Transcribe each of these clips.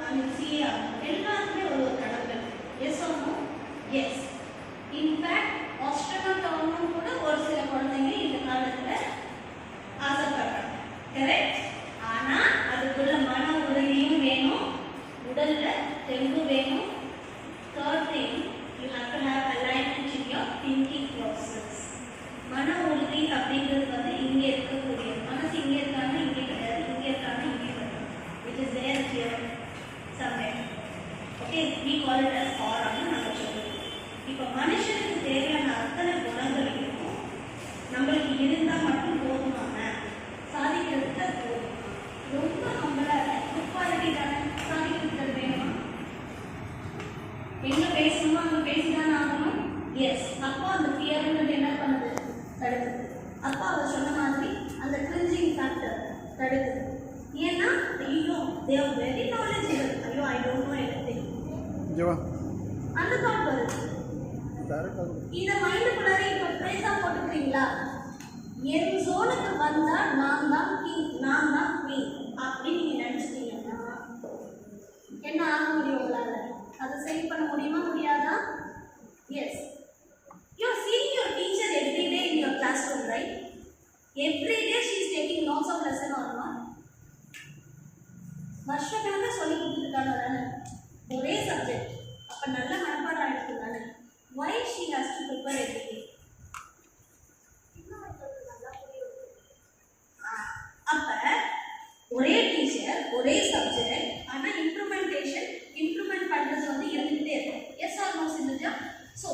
ஆகணும், சிஏ ஆகணும், எல்லாருக்குமே ஒரு கடமை. Yes or no? Yes. In fact astronaut ஆகணும் கூட ஒரு சில குழந்தைங்க இந்த காலத்துல ஆசைப்படுறாங்க. கரெக்ட்? ஆனா அதுக்குள்ள மன உறுதியும் வேணும், உடல்ல தெம்பு வேணும். Third thing, you have to have alignment in your thinking process. மன உறுதி அப்படிங்கிறது வந்து இங்க இருக்கக்கூடிய மனசு இங்க இருக்காங்க, இங்கே கிடையாது, இங்க இருக்காங்க, இங்கே கிடையாது. Which is there here somewhere. Okay, we call it as aura ன்னு நம்ம சொல்லுவோம். இப்போ மனுஷனுக்கு தேவையான அத்தனை குணங்களையும் நம்மளுக்கு இருந்தா மட்டும் போதுமான சாதிக்கிறதுக்கு அது போதும். ரொம்ப நம்மள குவாலிட்டி தானே சாதிக்கிறதுக்கு வேணுமா? எங்க பேசணுமோ அங்க பேசிதானே ஆகணும். எஸ். அப்போ அந்த ஃபியர்ன்றது என்ன பண்ணுது? தடுக்குது. அப்போ அவர் சொன்ன மாதிரி அந்த கிரிஞ்சிங் ஃபேக்டர் தடுக்குது. ஏன்னா ஐயோ தே ஆர் வெரி நாலேஜபிள், ஐயோ ஐ டோன்ட் நோ எனிதிங், அந்த தாட் வருது. இந்த மைண்டுக்குள்ளார இப்போ பிரேஸா போட்டுக்கிறீங்களா? என் ஜோனுக்கு வந்தா நான் தான் கிங், நான் தான் குவீன் அப்படின்னு நீங்க நினைச்சிட்டீங்கன்னா என்ன ஆக முடியும் உங்களால? அதை சரி பண்ண முடியுமா, முடியாதா? S. You are seeing your teacher every day in your classroom, right? Every day she is taking notes of lesson or not? வருஷக்கணக்காக சொல்லி கொடுத்துருக்காங்க தானே ஒரே சப்ஜெக்ட், அப்போ நல்ல மனப்பாடம் ஆகிடுது தானே. Why she has to prepare every day? அப்போ ஒரே டீச்சர் ஒரே சப்ஜெக்ட், ஆனால் இம்ப்ரூவ்மெண்ட் பண்ணுறது வந்து இருந்துகிட்டே இருக்கும். Yes or no Sindhuja? So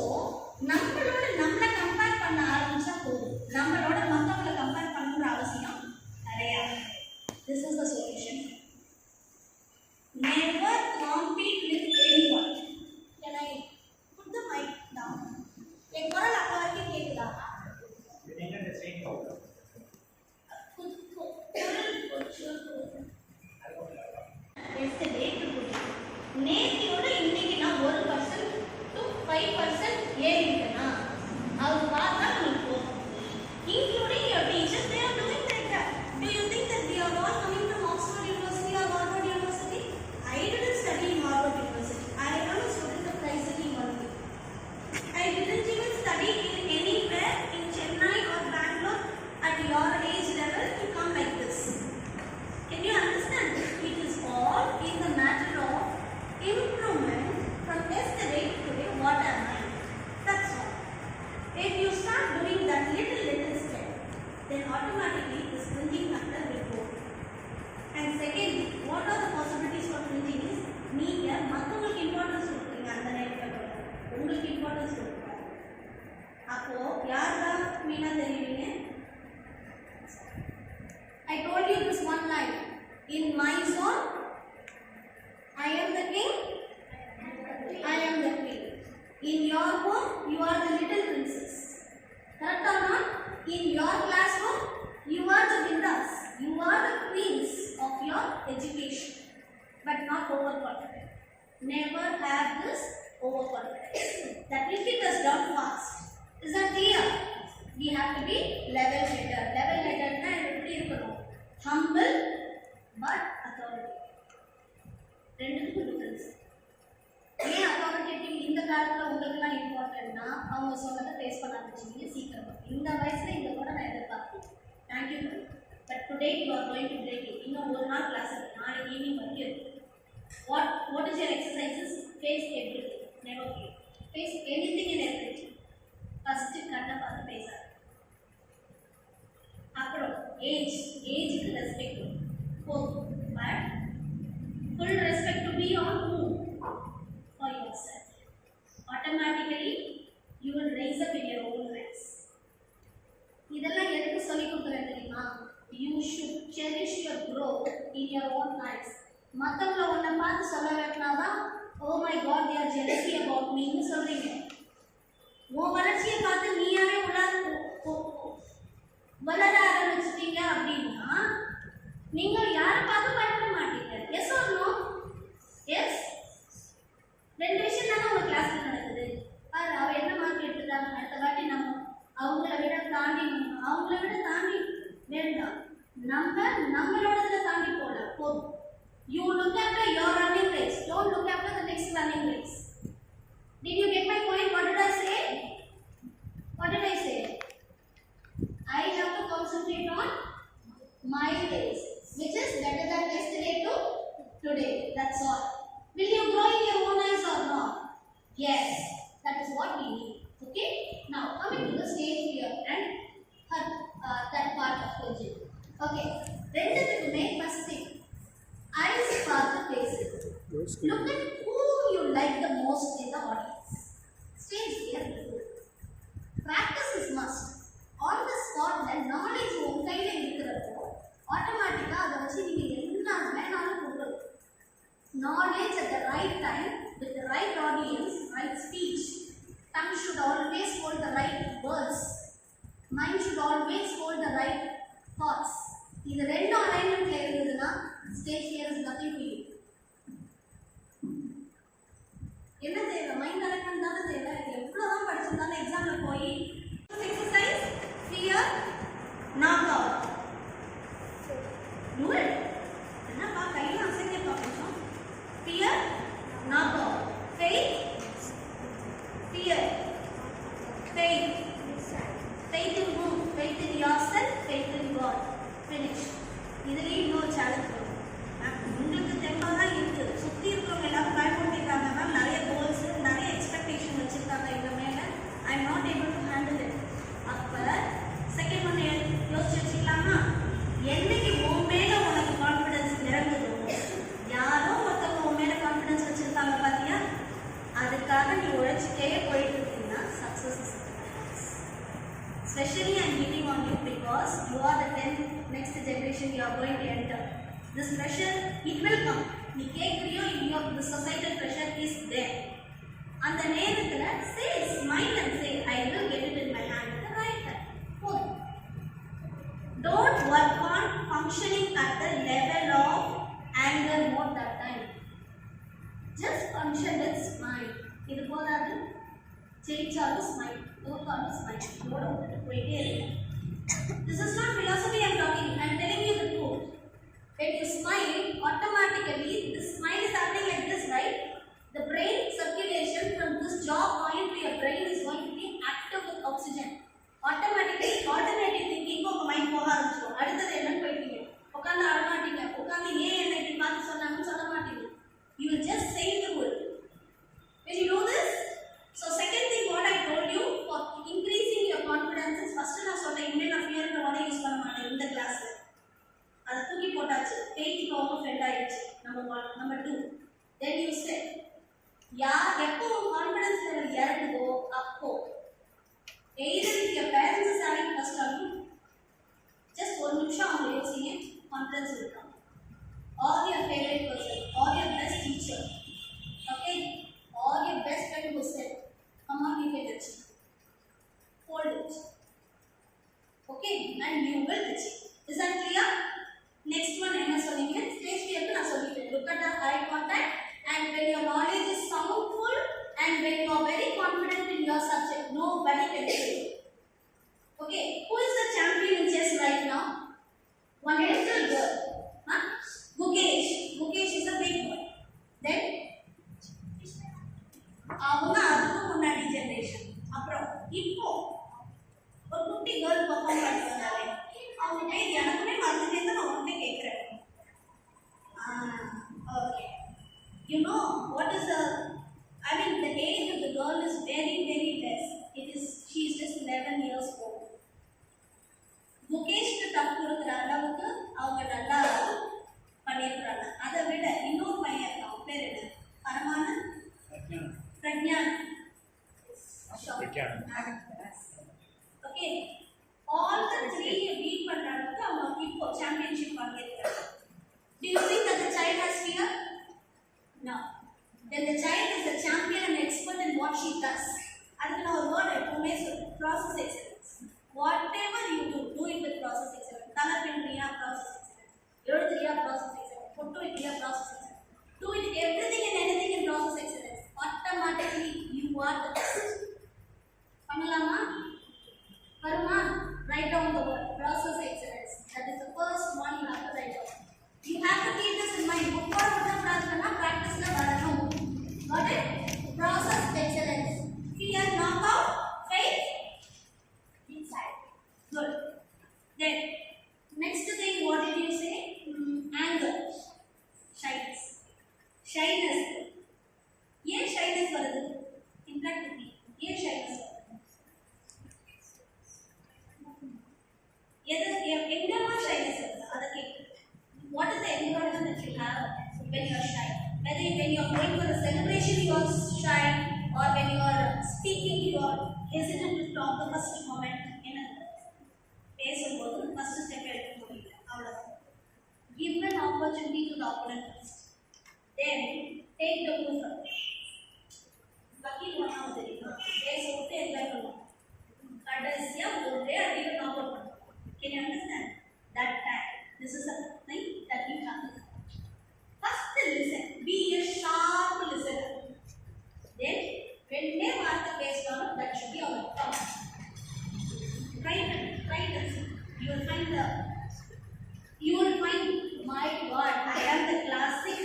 நம்மளை கம்பேர் பண்ண ஆரம்பிச்சா போதும், நம்மளோட மற்றவங்களை கம்பேர் பண்ணுற அவசியம் கிடையாது. This is the solution. Never compete with anyone. Can I put the mic down? एक குரல் அப்பா வரைக்கும் கேட்குதா? நேத்தியோட இன்னைக்கு நான் 1% to 5% ஏறி இருக்கேனா அது பார்த்தா உங்களுக்கு போதும். Including your teachers, they are doing like that. Do you think that we are all coming from Oxford University or Harvard University? I didn't study in Harvard University. I am a student of ICT only. I didn't even study in anywhere in Chennai or Bangalore at your age level to come like this. Can you understand? It is all in the matter of improvement from yesterday to today. What am I? That's all. If you start doing that little step, then automatically this cringing factor will go. And secondly, what are the possibilities for cringing is நீங்க மற்றவங்களுக்கு importance கொடுக்குறீங்க, அந்த நேரத்தில் உங்களுக்கு importance கொடுக்குறாங்க. அப்போ யார் தான் Meena தெரியுவீங்க? I told you this one line. In my zone, I am the king, I am the queen. In your home, you are the little princess. Correct or not? In your classroom, you are the winners. You are the queens of your education. But not overconfident. Never have this overconfidence. That will hit us down fast. Is that clear? We have to be level headed. Level headed na எப்படி இருக்கணும்? Humble but authoritative. ரெண்டுக்கும் difference. ஏன் authoritative இந்த காலத்தில் உங்களுக்குலாம் இம்பார்ட்டன்ட்னா அவங்க சொன்னதை face பண்ண ஆரம்பிச்சிங்க சீக்கிரமாக. இந்த வயசில் இந்த கூட நான் எதிர்பார்ப்பேன். Thank you. But today you are going to break it. இன்னும் ஒரு நாள் கிளாஸ் இருக்குது, நாளைக்கு ஈவினிங் வரைக்கும் இருக்குது. What is your exercises? Face everything, never feel. Face anything in everything. First கண்ணை பார்த்து பேசாது. அப்புறம் ஏஜுக்கு ரெஸ்பெக்ட் போதும். But full respect to be on whom? For yourself. Automatically you will raise up in your own ranks. இதெல்லாம் எதுக்கு சொல்லி கொடுக்குறேன் தெரியுமா? You should cherish your growth in your own lives. மற்றவங்களை ஒன்றை பார்த்து சொல்ல வேண்டாதான் oh my god they are jealousy about me ன்னு சொல்றீங்க. உன் வளர்ச்சியை பார்த்து நீயாவே வளர ஆரம்பிச்சிட்டீங்க அப்படின்னா நீங்கள் யாரை பார்த்து பயப்பட மாட்டீங்க. Yes or no? எஸ். ரெண்டு விஷயம் தானே உங்கள் கிளாஸில் நடக்குது. பாரு அவள் என்ன மார்க் எடுத்துட்டாங்க, அடுத்த வாட்டி நம்ம அவங்கள விட தாண்டி வேண்டாம், நம்மளோடதுல தாண்டி போகலாம் போதும். You look at your running race. that's all. Will you grow in your own eyes or not? Yes, that is what we need. Okay. Now coming to the stage fear and her, that part of question. Okay. ரெண்டுத்துக்குமே first thing eyes பார்த்து பேசு. Look at whom you like the most in the audience. Stage fear. Practice is must. On the spot ல knowledge உங்க கையில இருக்கிறப்போ ஆட்டோமேட்டிக்கா அதை வச்சு நீங்க என்ன வேணாலும் கொடுக்கணும். Knowledge at the right time with the right audience, right speech. Tongue should always hold the right words. Mind should always hold the right thoughts. இது ரெண்டு அலைன்மெண்ட்ல இருந்ததுன்னா stage fear is nothing to you. என்ன தேவை? Mind alignment தானே தேவை. எவ்வளவுதான் படிச்சிருந்தாலும் எக்ஸாம்ல போய் exercise fear knock out. Do it. என்னப்பா கையில அசைக்க பார்க்கணும். Fear, knock out. Faith, fear. Faith. Faith in whom? Faith in yourself, faith in God. Finish. இதுலயே இன்னொரு சேலஞ்ச் வரும். உங்களுக்கு தெம்பாதான் இருக்கு. சுத்தி இருக்கிறவங்க எல்லாரும் பயப்பட்டுட்டாங்க மேம். நிறைய கோல்ஸ், நிறைய எக்ஸ்பெக்டேஷன் வச்சிருக்காங்க எங்க மேல. I am not able to handle it. அப்ப செகண்ட் ஒன் யோசிச்சு வச்சுக்கலாமா? என்னைக்கு உன் மேல உனக்கு கான்ஃபிடன்ஸ் இறங்குதோ, யாரோ ஒருத்தவங்க உன் மேல கான்ஃபிடன்ஸ் வச்சிருக்காங்க பாத்தியா, அதுக்காக நீ உழைச்சிட்டே போயிட்டு இருக்கீங்கன்னா success is especially I am hitting on you because you are the 10th next generation you are going to enter. This pressure, it will come. நீ கேட்குறியோ இல்லையோ, the societal pressure is there. அந்த நேரத்துல say, smile and say, I will get it in my hand at the right time. போதும். Don't work on functioning at the level of anger mode that time. Just function with smile. இது போதாது. Change or smile. Work on smile. இதோட விட்டுட்டு போயிட்டே இருக்கு. This is not philosophy I am talking. I am telling you the truth. When you smile, automatically the smile is happening like this, right? The brain circulation from this jaw point to your brain is going to be active with oxygen. Automatically alternative thinking உங்க mind போக ஆரம்பிச்சிடும். அடுத்தது என்னன்னு போயிட்டீங்க. உட்காந்து அழ மாட்டீங்க. உட்காந்து ஏன் என்ன இப்படி பார்த்து சொன்னாங்கன்னு சொல்ல மாட்டீங்க. You will just say through it. When you do this, so second thing what I told you for increasing your confidence is first நான் சொன்னேன் இனிமே நான் ஃபியர்ன்ற வார்த்தை யூஸ் பண்ண மாட்டேன் இந்த கிளாஸ்ல. அதை தூக்கி போட்டாச்சு. பேய்க்கு அவங்க ஃப்ரெண்ட் ஆயிடுச்சு. நம்பர் 2. Then you say எப்போ கான்ஃபிடன்ஸ் லெவல் இறங்குதோ அப்போ either if your parents is having first on you, just ஒரு நிமிஷம் அவங்க யோசிங்க, கான்ஃபிடன்ஸ் இருக்கும். Or your favorite person, or your best teacher, okay, or your best friend who said, come on, you can achieve. Hold it, okay, and you will achieve. Is that clear? Next one என்ன சொன்னீங்க? Stage fear நான் சொல்லிட்டேன். Look at the eye contact, and when your knowledge is soundful and when you are very confident in your subject, nobody can fail. Okay, who is the champion in chess right now? One little girl, huh? Gukesh is the when you are going for a celebration you are shy, or when you are speaking you are hesitant to talk the first moment என்ன பேசும்போது first step எடுக்க முடியல அவ்வளவுதான். Give an opportunity to the opponent first, then take the move first. வக்கீல் ஒன்றாவது தெரியுமா பேச விட்டு என்ஜாய் பண்ணுவோம், கடைசியா ஒரே அடியில் நாக் அவுட் பண்ணுவோம். Can you understand that time? This is a thing that you have to first listen, be a sharp listener, then when they want to face down, that should be our tongue. Try it. You will find my God, I am the classic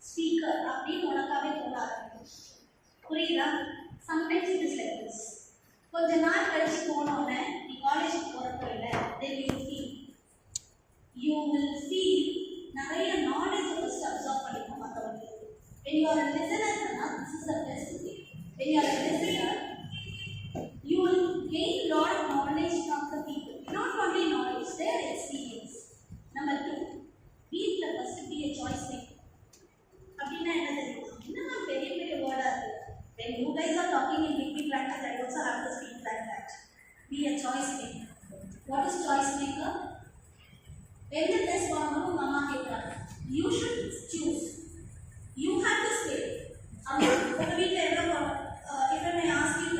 speaker அப்படின்னு உனக்காவே தோணாது. புரியுதா? Sometimes it is like this. கொஞ்ச நாள் கழிச்சு போனோன்னே நீ காலேஜுக்கு போகிறப்போ இல்லை, then you will feel நிறைய நாலேஜ் ஃபர்ஸ்ட் அப்சர்வ் பண்ணிக்கும் மற்றவங்க. when you are a listener, this is the best thing. when you are a listener, you will gain lot of knowledge from the people, not only knowledge, their experience. Number 2, வீட்ல first be a choice maker. அப்படின்னா என்ன தெரியுமா? இன்னும் பெரிய பெரிய வேர்டா இருக்கு. when you guys are talking in big language, I also have to speak like that. be a choice maker. what is choice maker? எந்த test வாங்கணும் உங்க அம்மா கேட்குறாங்க, you should choose, you have to stay. உங்கள் வீட்டில் எவ்வளோ if I may ask you,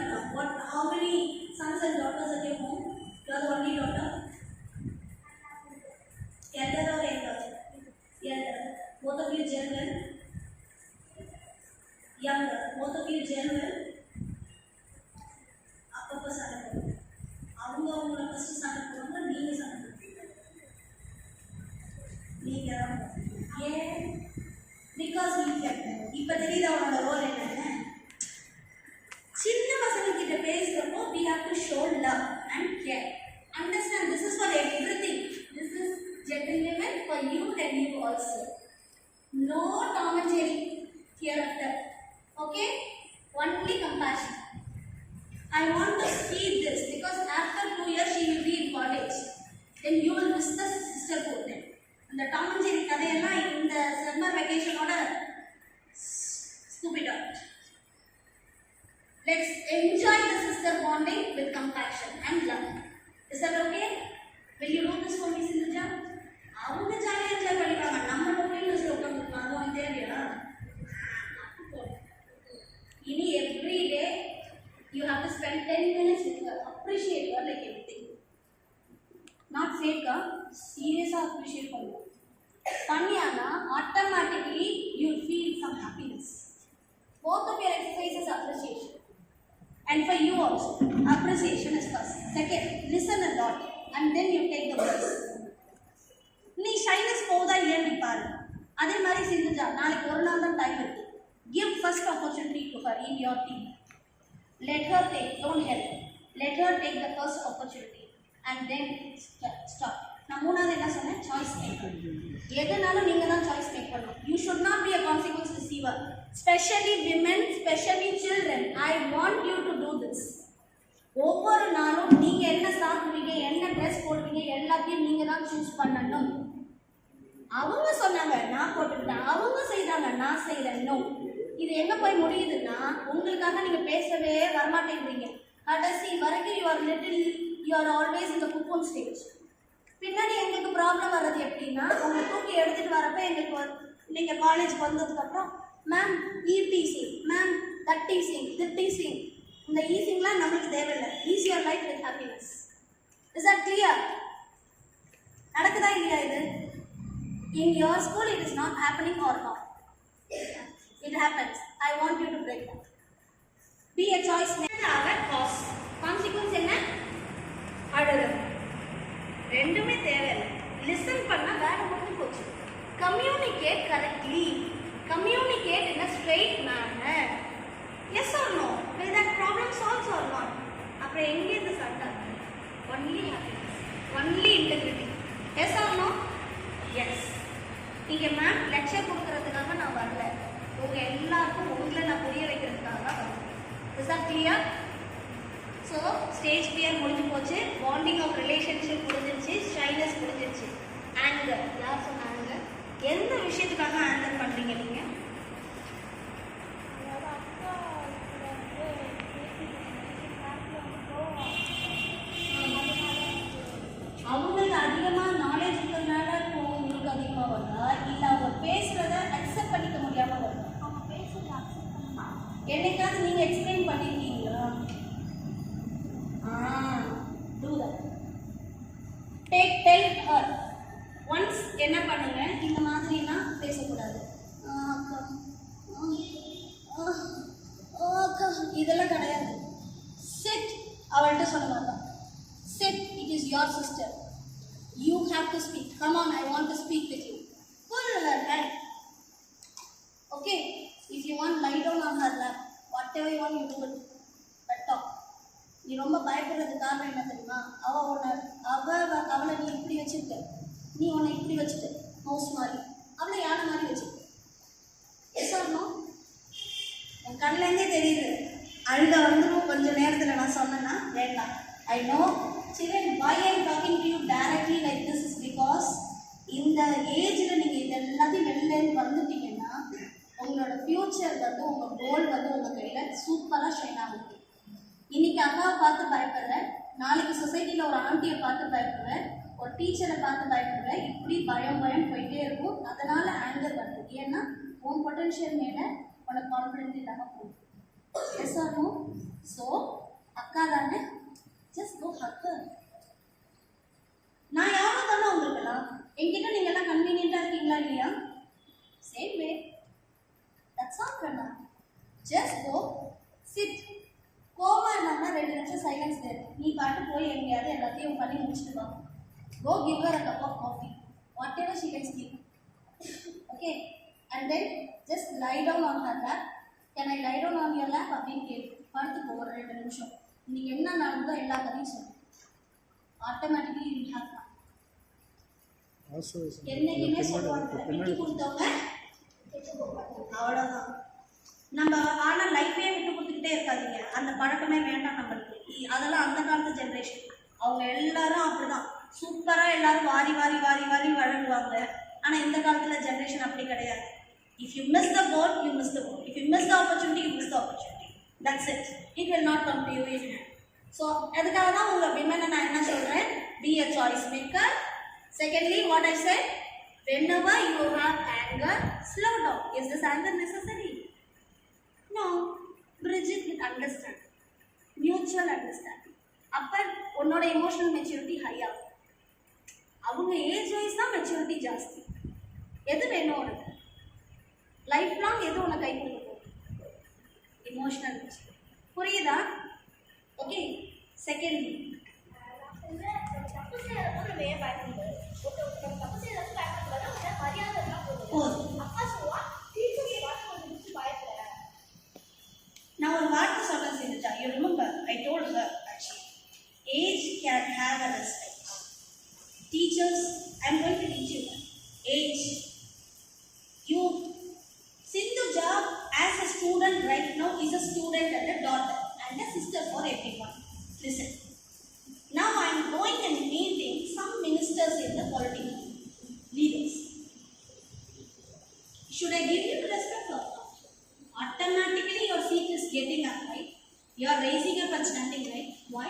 how many sons and daughters at your home? You are the only daughter? Elder or younger? Elder. Both of you children? Younger. Both of you children? அப்பப்போ சண்டை போடுங்க. அவங்கள first சண்டை போடுவாங்க, நீங்கள் சண்டை போடுங்க. ஏன்? பிகாஸ் இப்போ தெரியுது அவனோட ரோல் என்னன்னு. சின்ன பசங்க கிட்ட பேசுறப்போ we have to show love and care. Understand, this is for everything. This is gentleman for you and you also. No Tom and Jerry hereafter. Okay? Only compassion. I want to see this because after 2 years she will be in college. Then you will miss the sisterhood. இந்த Tom and Jerry கதையெல்லாம் இந்த summer வெக்கேஷனோட scoop it out. Let's enjoy the sister bonding with compassion and love. Is that okay? Will you do this for me, Sindhuja? அவங்க ஜாலியாக enjoy பண்ணிப்பாங்க, நம்ம mobile உட்காந்துருப்பாங்க. அது உனக்கு தேவையா? இனி every day you have to spend 10 minutes with her. Appreciate her like everything. Not fake, serious appreciate பண்ணுவோம். பண்ணியானா automatically you will feel some happiness. Both of your exercises appreciation. And for you also, appreciation is first. Second, listen a lot and then you take the voice. நீ shyness போதா இல்லைன்னு பாரு. அதே மாதிரி சிந்துஜா, நாளைக்கு ஒரு நாள் தான் டைம் இருக்கு. Give first opportunity to her in your team. Let her take, don't help. Let her take the first opportunity and then stop. நான் மூணாவது என்ன சொன்னேன்? Choice maker. எதனாலும் நீங்கள் தான் சாய்ஸ் மேக் பண்ணணும். You should not be a consequence receiver. Specially women, specially children, I want you to do this. ஒவ்வொரு நாளும் நீங்கள் என்ன சாப்பிடுவீங்க, என்ன ட்ரெஸ் போடுவீங்க, எல்லாத்தையும் நீங்கள் தான் சூஸ் பண்ணணும். அவங்க சொன்னாங்க நான் போட்டுக்கிட்டேன், அவங்க செய்தாங்க நான் செய்கிறேன். நோ. இது எங்கே போய் முடியுதுன்னா, உங்களுக்காக நீங்கள் பேசவே வரமாட்டேங்கிறீங்க. கடைசி வரைக்கும் யூ ஆர் ஆல்வேஸ் இந்த குப்போன் ஸ்டேஜ். பின்னாடி எங்களுக்கு ப்ராப்ளம் வர்றது எப்படின்னா, அவங்க தூக்கி எடுத்துகிட்டு வரப்போ எங்களுக்கு நீங்கள் காலேஜுக்கு வந்ததுக்கப்புறம் ma'am easing, ma'am that teasing, திட் டீசிங். இந்த ஈசிங்லாம் நம்மளுக்கு தேவையில்லை. Ease your life with happiness. Is that clear? நடக்குதா இல்லையா இது? In your school it is not happening or not? It happens. I want you to break that. Be a choice maker. Cause. Consequence என்ன? அழுது. ரெண்டுமே தேவையில்லை. Listen பண்ணா வேலை முடிஞ்சு போச்சு. Communicate correctly. Communicate in a straight manner. Yes or no? Will that problem solve or not? அப்புறம் எங்கே இந்த சண்டை? Only happiness. Only integrity. Yes or no? Yes. இங்கே மேம் லெக்சர் கொடுக்கறதுக்காக நான் வரல. உங்கள் எல்லாருக்கும் உங்களை நான் புரிய வைக்கிறதுக்காக தான் வரேன். Is that clear? So stage fear முடிஞ்சு போச்சு, பாண்டிங் ஆஃப் ரிலேஷன்ஷிப் முடிஞ்சிருச்சு, ஷைனஸ் முடிஞ்சிருச்சு. ஆங்கர், யார் சொன்ன ஆங்கர்? எந்த விஷயத்துக்காக ஆங்கர் பண்ணுறீங்க நீங்கள்? பண்ணுங்க, இந்த மாதிரிலாம் பேசக்கூடாது. அக்கா அக்கா இதெல்லாம் கிடையாது. சிட், அவள்கிட்ட சொல்ல மாட்டான். Sid, it is your sister. You have to speak. Come on, I want to speak with you. Pull her hand. Okay, if you want lie down on her lap, whatever you want you do it. But talk. நீ ரொம்ப பயப்படுறதுக்கு காரணம் என்ன தெரியுமா? அவளை நீ இப்படி வச்சுருக்க, நீ உன்னை இப்படி வச்சுட்டு மவுஸ் மாதிரி, அவளை யானை மாதிரி வச்சுருக்க. Yes or no? என் கண்ணிலேருந்தே தெரியுது, அழுத வந்துடும் கொஞ்சம் நேரத்தில். நான் சொன்னேன்னா வேண்டாம். I know children, why I am talking to you directly like this is because இந்த ஏஜில் நீங்கள் இது எல்லாத்தையும் வெளிலேருந்து வந்துட்டீங்கன்னா உங்களோட ஃப்யூச்சர் வந்து, உங்கள் கோல் வந்து உங்கள் கையில் சூப்பராக ஷைன் ஆகும். இன்றைக்கி அக்காவை பார்த்து பயப்படுறேன், நாளைக்கு சொசைட்டியில் ஒரு ஆண்டியை பார்த்து பயப்படுவேன், ஒரு டீச்சரை பார்த்து பயப்படுவேன். இப்படி பயம் போயிட்டே இருக்கும். அதனால் ஆங்கர் வருது. ஏன்னா உன் பொட்டன்ஷியல் மேலே உனக்கு கான்ஃபிடென்ட் இல்லாமல் போகும். S or no? ஸோ அக்கா தானே, ஜஸ்ட் கோ ஹக் ஹர். நான் யாரும் தானே உங்களுக்கெல்லாம். என்கிட்ட நீங்கள்லாம் கன்வீனியண்ட்டாக இருக்கீங்களா இல்லையா? சேம் வே, தட்ஸ் ஆல் கண்ணா. Just go sit. கோவமா இருந்தாங்கன்னா 2 நிமிஷம் சைலன்ஸ் தேவை. நீ பாட்டு போய் எங்கேயாவது எல்லாத்தையும் பண்ணி முடிச்சுட்டு வா. Go give her a cup of coffee, whatever she can speak. Okay, and then just lie down on her lap. Can I lie down on your lap அப்படின்னு கேட்டு படுத்து ஒரு 2 நிமிஷம். இன்னைக்கு என்ன நடந்தோ எல்லா கதையும் சொல்லு. Automatically you will have fun. என்னைக்குமே சொல்லுவாங்க, விட்டு கொடுத்தவங்க அவ்வளோதான். நம்ம ஆனால் லைஃபே விட்டு கொடுத்துக்கிட்டே இருக்காதீங்க. அந்த பழக்கமே வேண்டாம் நம்மளுக்கு. அதெல்லாம் அந்த காலத்து ஜென்ரேஷன். அவங்க எல்லாரும் அப்படிதான் சூப்பராக எல்லாரும் வாரி வழங்குவாங்க. ஆனால் இந்த காலத்தில் ஜென்ரேஷன் அப்படி கிடையாது. If you miss the boat, you miss the boat. If you miss the opportunity, you miss the opportunity. That's it. It will not come to you in hand. So அதுக்காக தான் உங்கள் விமனை நான் என்ன சொல்கிறேன், be a choice maker. Secondly, what I set, whenever you have anger, slow down. Is this anger necessary? No. Bridge it with understanding, mutual understanding. அப்போ உன்னோட emotional maturity ஹையாக, அவங்க ஏஜ் வைஸ் தான் மெச்சூரிட்டி ஜாஸ்தி. எது வேணும் உனக்கு லைஃப் லாங், எது உனக்கு கை கொடுக்கும்? Emotional maturity. புரியுதா? ஓகே. செகண்ட்லி, நான் ஒரு வார்த்தை சொல்ல செஞ்சுட்டா. You remember I told her actually, age can have a respect. Teachers, I am going to teach you age. You Sindhuja as a student right now is a student and a daughter and a sister for everyone. Listen. Now I am going and meeting some ministers in the political leaders. Should I give you respect or not? Automatically your seat is getting up, right? You are raising up and standing, right? Why?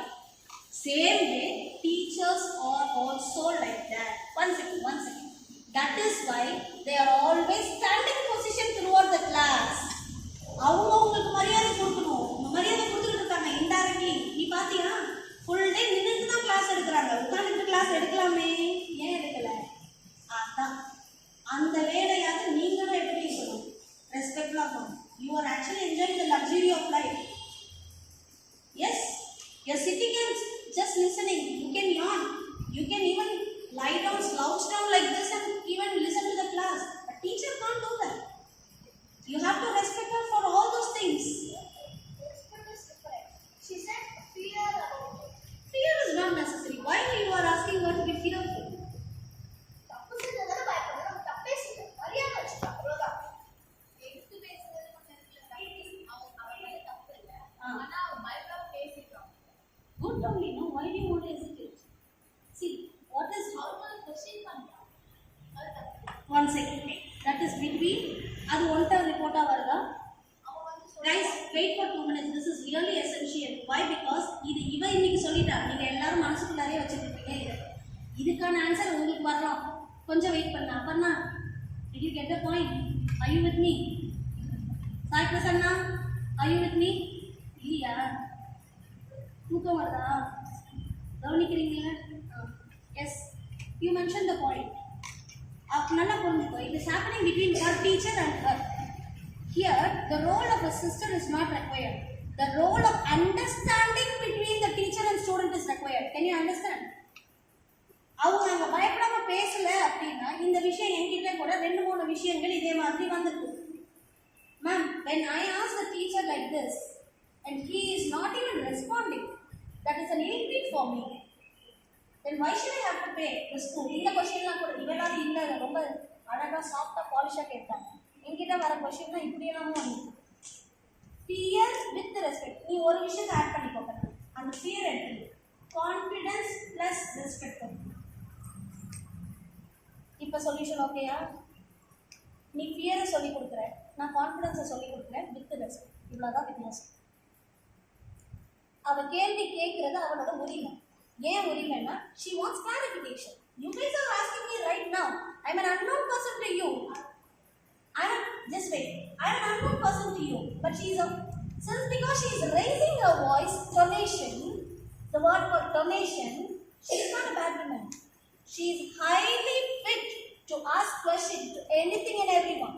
Same way, teachers are also like that. One second. That is why they are always standing position throughout the class. அவங்களுக்கு மரியாதை கொடுக்கணும். மரியாதை கொடுத்துட்டு இருக்காங்க indirectly. நீ பாத்தியா, full day நின்றுட்டு தான் கிளாஸ் எடுக்கிறாங்க. உட்காந்துட்டு கிளாஸ் எடுக்கலாமே, ஏன் எடுக்கல? அதான் அந்த வேலையாக நீங்களும் எப்படி இருக்கணும், ரெஸ்பெக்ட்ஃபுல்லாக இருக்கணும். You are actually enjoying the luxury of life. Yes, you are sitting and just listening. You can yawn. You can even lie down, slouch down like this and even listen to the class. A teacher can't do that. You have to respect her for all those things. Respect is different. She said fear about it. Fear is not necessary. Why you are asking her to be fearful? தப்பு செஞ்சதால பயப்படுறோம். தப்பே செய்யல. மரியாதை வச்சுட்டா. அவ்வளவுதான். எடுத்து பேசுறது கொஞ்சம் இருக்குல்ல. அவங்க தப்பு இல்லை. ஆனா அவங்க பயப்படாம பேசிக்கிறாங்க. Good only, no? Why do you want to hesitate? See, what is அவங்கள கொஸ்டின் பண்றாங்க. அது தப்பு. one second. That is between. அது ஒன்ட்ட ரிப்போர்ட்டா வருதா? அவங்க வந்து Guys, wait for 2 minutes. This is really essential. Why? Because இது இவ இன்னைக்கு சொல்லிட்டா. நீங்க எல்லாரும் மனசுக்குள்ளாரே வச்சிருக்கீங்க இது. இதுக்கான ஆன்சர் உங்களுக்கு வரலாம். கொஞ்சம் வெயிட் பண்ணா. அப்பன்னா did you get the point? Are you with me? Sai Prasanna, are you with me? இல்லையா? தூக்கம் வருதா? கவனிக்கிறீங்களா? Yes, you mention the point. நல்லா புரிஞ்சுக்கோ. It is happening between her teacher and her. Here, the role of a sister is not required. The role of understanding between the teacher and student is required. Can you understand? அவங்க அங்கே பயப்படாம பேசல அப்படின்னா இந்த விஷயம் என்கிட்ட கூட 2-3 விஷயங்கள் இதே மாதிரி வந்திருக்கு. Ma'am, when I ask the teacher like this and he is not even responding, that is an irritate for me. Then why should I have to pay the school? இந்த கொஸ்டின்லாம் கூட இவளாவது இல்லை ரொம்ப அழகாக சாஃப்டாக பாலிஷாக கேட்பாங்க. என்கிட்ட வர கொஸ்டின்லாம் இப்படியெல்லாமும் வந்து ஃபியர் வித் ரெஸ்பெக்ட். நீ ஒரு விஷயத்தை ஆட் பண்ணிக்கோங்க. அந்த ஃபியர் எடுத்து கான்ஃபிடன்ஸ் ப்ளஸ் ரெஸ்பெக்ட். இப்போ சொல்யூஷன் ஓகேயா? நீ ஃபியரை சொல்லி கொடுக்குற, நான் கான்ஃபிடன்ஸை சொல்லி கொடுக்குறேன் வித் ரெஸ்பெக்ட். இவ்வளோதான் வித்தியாசம். அவள் கேள்வி கேட்குறது அவளோட உரிமை. ஏன் உரிமைன்னா she wants clarification. You guys are asking me right now. I'm an unknown person to you. Just wait. I'm an unknown person to you. But since because she is raising her voice, tonation, the word for tonation, she is not a bad woman. She is highly fit to ask questions to anything and everyone.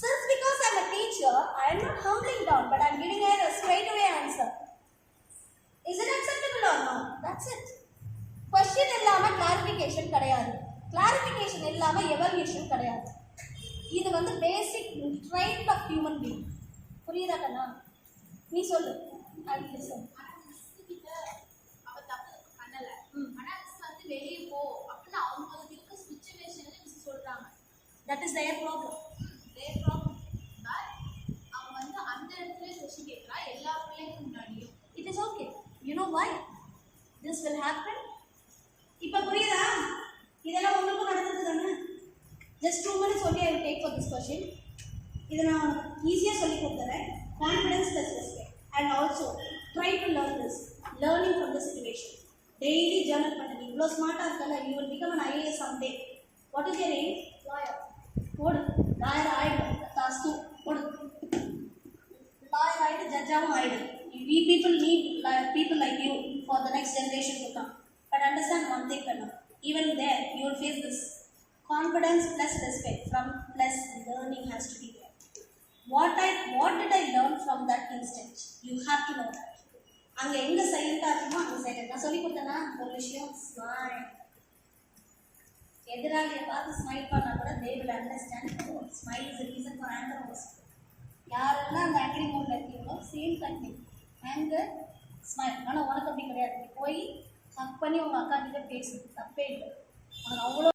Since because I'm a teacher, I am not humbling down, but I'm giving her a straightaway answer. Is it acceptable or not? That's it. Question இல்லாம clarification கிடையாது. Clarification இல்லாம evaluation கிடையாது. இது வந்து basic trait of human being. புரியுதா கண்ணா? நீ சொல்லு. I'll listen. அவ தப்பு பண்ணல. ஆனா மிஸ் வந்து வெளிய போ அப்படினா அவங்களுக்கு இருக்க சிச்சுவேஷன்ல மிஸ் சொல்றாங்க. That is their problem. Their problem. But அவ வந்து அந்த இடத்துல கொஸ்டின் கேக்குறா எல்லா பிள்ளைகளுக்கு முன்னாடியும். It is okay. You know why this will happen? இப்ப புரியுதா? இதெல்லாம் உங்களுக்கு நடந்துது தானே? Just 2 minutes only I will take for this question. இதை நான் ஈஸியாக சொல்லி கொடுத்துறேன். Confidence plus respect. And also try to learn this. Learning from the situation. Daily journal பண்ணுங்க. இவ்வளோ ஸ்மார்ட்டாக இருக்கல, you will become an IAS someday. What is your aim? Lawyer. போடு. Lawyer ஆயிடும். தாஸ்து போடு. Lawyer ஆயிடு, ஜட்ஜாவும் ஆயிடு. We people need people like you for the next generation to come. But understand one thing, Kanna. Even there, you will face this. Confidence plus respect from plus learning has to be there. What did I learn from that instant? You have to know that. அங்கே எங்கே சைலண்டாக இருக்குமோ அங்கே silent. நான் சொல்லி கொடுத்தேன்னா ஒரு விஷயம் ஸ்மைல். எதிராளியை பார்த்து ஸ்மைல் பண்ணால் கூட they will understand. Smile is a reason for anger also. யாரெல்லாம் அந்த ஆங்கிரி மோடில் இருக்கீங்களோ சேம் டெக்னிக். Anchor smile. ஆனால் உனக்கு அப்படி கிடையாது. நீ போய் ஹக் பண்ணி உங்கள் அக்கா கிட்ட பேசு, தப்பே இல்லை. உனக்கு அவ்வளோ